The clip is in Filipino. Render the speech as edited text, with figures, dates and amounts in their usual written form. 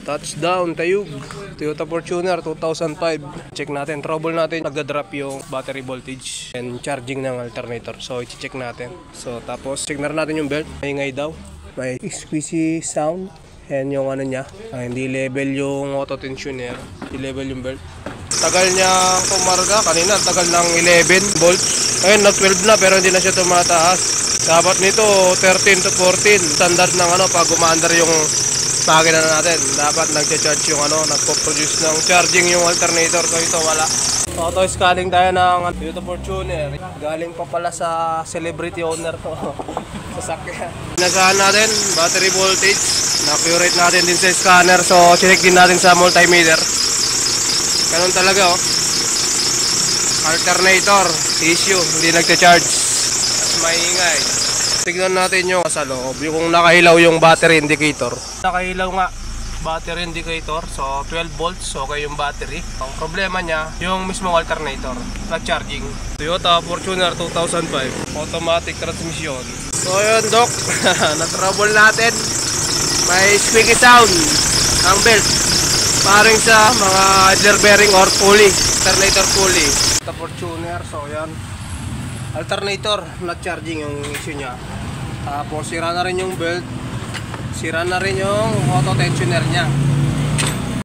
Touchdown, Tayug. Toyota Fortuner 2005. Check natin, trouble natin. Nagda-drop yung battery voltage and charging ng alternator. So, i-check natin. So, tapos check na rin natin yung belt. Maingay daw. May squeezy sound. And yung ano niya, hindi level yung auto tensioner. Hindi level yung belt. Tagal niya tumarga. Kanina, tagal ng 11 volts. Ayun, nag-12 na pero hindi na siya tumataas. Dapat nito 13 to 14. Standard ng pag umaandar yung makina na natin, dapat nagcha-charge yung nagpo-produce ng charging yung alternator. So ito wala. Auto scanning tayo ng Toyota Fortuner. Galing pa pala sa celebrity owner to. Sasakyan. Nasahan natin battery voltage. Na-accurate natin din sa scanner. So check din natin sa multimeter. Ganun talaga Alternator issue, hindi nagcha-charge. Mas maingay. Tignan natin yung sa loob, yung nakailaw yung battery indicator. Nakailaw nga battery indicator, so 12 volts, okay yung battery. Ang problema niya, yung mismong alternator, nag-charging. Toyota Fortuner 2005, automatic transmission. So yun Doc, na-trouble natin. May squeaky sound ang belt. Paring sa mga idler bearing or pulley, alternator pulley. Toyota Fortuner, so yan. Alternator, nag-charging yung issue niya. Tapos sira na rin yung belt. Sira na rin yung auto tensioner niya.